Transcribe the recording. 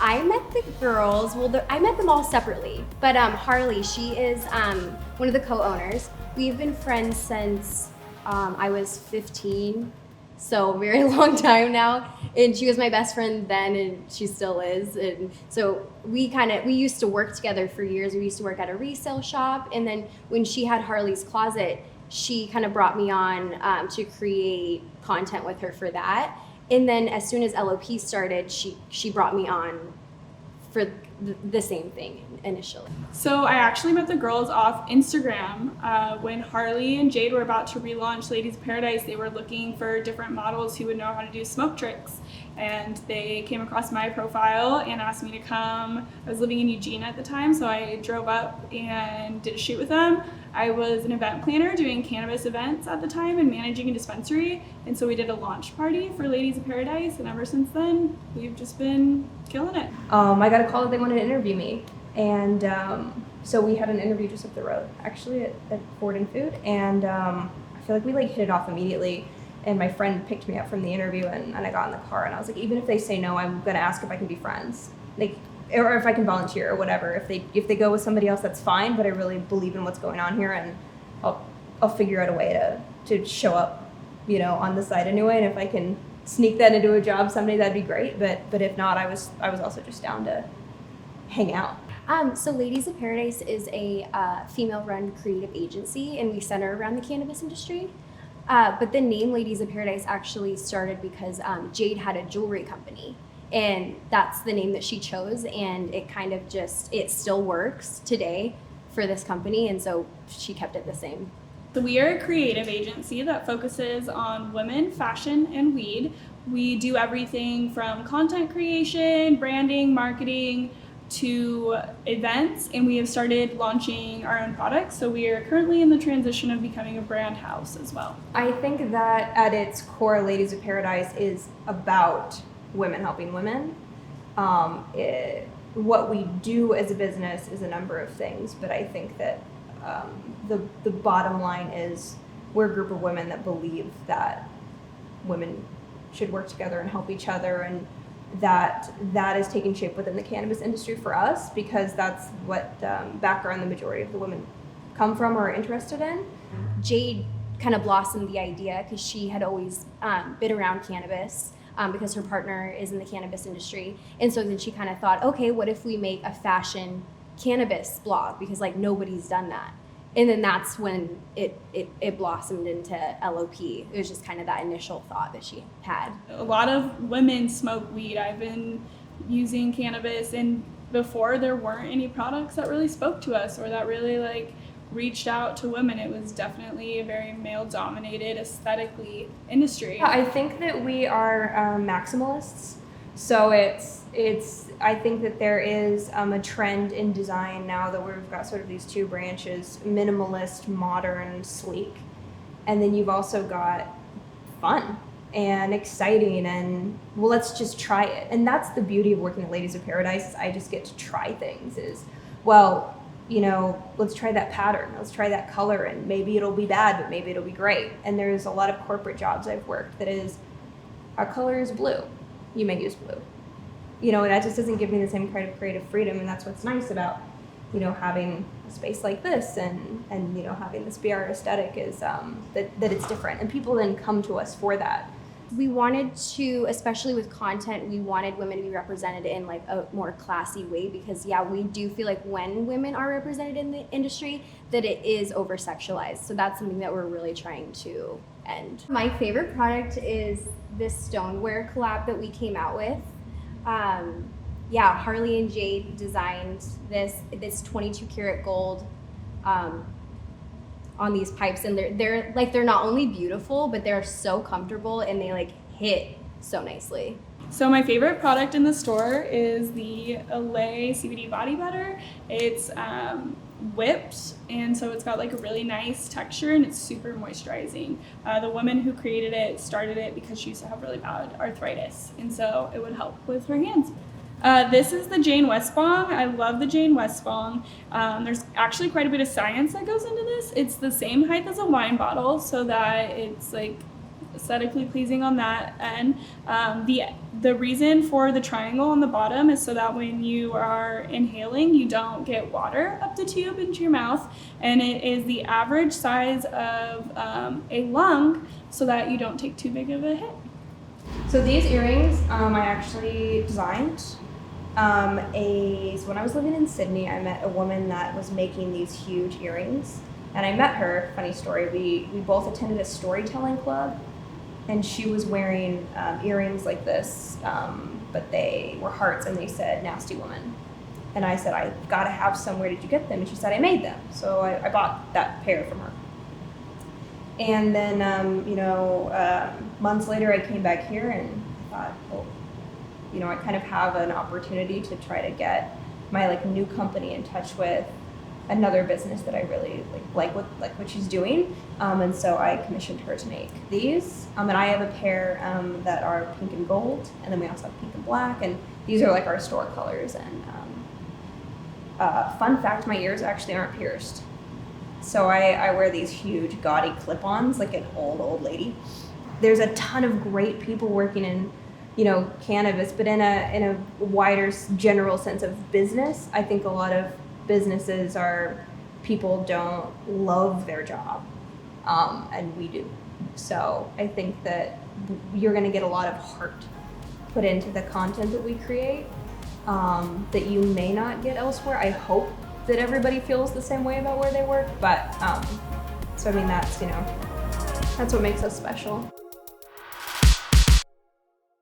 I met the girls, I met them all separately, but Harley, she is one of the co-owners. We've been friends since I was 15, so a very long time now. And she was my best friend then, and she still is. And so we used to work together for years. We used to work at a resale shop, and then when she had Harley's Closet, she kind of brought me on to create content with her for that. And then as soon as LOP started, she brought me on for the same thing initially. So I actually met the girls off Instagram when Harley and Jade were about to relaunch Ladies of Paradise. They were looking for different models who would know how to do smoke tricks. And they came across my profile and asked me to come. I was living in Eugene at the time, so I drove up and did a shoot with them. I was an event planner doing cannabis events at the time and managing a dispensary. And so we did a launch party for Ladies of Paradise, and ever since then, we've just been killing it. I got a call that they wanted to interview me. And so we had an interview just up the road, actually, at Ford and Food. And I feel like we hit it off immediately. And my friend picked me up from the interview, and I got in the car, and I was like, even if they say no, I'm gonna ask if I can be friends, or if I can volunteer or whatever. If they go with somebody else, that's fine. But I really believe in what's going on here, and I'll figure out a way to show up, on the side anyway. And if I can sneak that into a job someday, that'd be great. But if not, I was also just down to hang out. So Ladies of Paradise is a female-run creative agency, and we center around the cannabis industry. But the name Ladies of Paradise actually started because Jade had a jewelry company, and that's the name that she chose, and it kind of it still works today for this company, and so she kept it the same. So we are a creative agency that focuses on women, fashion, and weed. We do everything from content creation, branding, marketing, to events, and we have started launching our own products. So we are currently in the transition of becoming a brand house as well. I think that at its core, Ladies of Paradise is about women helping women. What we do as a business is a number of things, but I think that the bottom line is we're a group of women that believe that women should work together and help each other, and that is taking shape within the cannabis industry for us, because that's what background the majority of the women come from or are interested in. Jade kind of blossomed the idea because she had always been around cannabis because her partner is in the cannabis industry. And so then she kind of thought, okay, what if we make a fashion cannabis blog, because nobody's done that. And then that's when it blossomed into LOP. It was just kind of that initial thought that she had. A lot of women smoke weed. I've been using cannabis, and before there weren't any products that really spoke to us or that really reached out to women. It was definitely a very male-dominated, aesthetically industry. I think that we are maximalists. So I think that there is a trend in design now that we've got sort of these two branches: minimalist, modern, sleek. And then you've also got fun and exciting and, well, let's just try it. And that's the beauty of working at Ladies of Paradise, is I just get to try things. Let's try that pattern, let's try that color, and maybe it'll be bad, but maybe it'll be great. And there's a lot of corporate jobs I've worked that is, our color is blue, you may use blue. And that just doesn't give me the same kind of creative freedom, and that's what's nice about, having a space like this and having this BR aesthetic is that it's different, and people then come to us for that. We wanted to, especially with content, we wanted women to be represented in a more classy way, because we do feel like when women are represented in the industry that it is over-sexualized. So that's something that we're really trying to end. My favorite product is this stoneware collab that we came out with. Harley and Jade designed this 22 karat gold on these pipes, and they're not only beautiful, but they're so comfortable, and they hit so nicely. So my favorite product in the store is the Olay CBD body butter. It's whipped, and so it's got a really nice texture, and it's super moisturizing. The woman who created it started it because she used to have really bad arthritis, and so it would help with her hands. This is the Jane West bong. I love the Jane West bong. There's actually quite a bit of science that goes into this. It's the same height as a wine bottle, so that it's aesthetically pleasing on that end. The reason for the triangle on the bottom is so that when you are inhaling, you don't get water up the tube into your mouth, and it is the average size of a lung so that you don't take too big of a hit. So these earrings, I actually designed. So when I was living in Sydney, I met a woman that was making these huge earrings, and I met her. Funny story. We both attended a storytelling club, and she was wearing earrings like this, but they were hearts, and they said "nasty woman." And I said, "I've got to have some. Where did you get them?" And she said, "I made them." So I bought that pair from her. And then, months later, I came back here and thought, well, I kind of have an opportunity to try to get my new company in touch with another business that I really like what she's doing. And so I commissioned her to make these. And I have a pair that are pink and gold, and then we also have pink and black. And these are our store colors. And fun fact, my ears actually aren't pierced. So I wear these huge gaudy clip-ons like an old lady. There's a ton of great people working in, cannabis, but in a wider general sense of business. I think a lot of businesses people don't love their job, and we do. So I think that you're going to get a lot of heart put into the content that we create that you may not get elsewhere. I hope that everybody feels the same way about where they work, but that's what makes us special.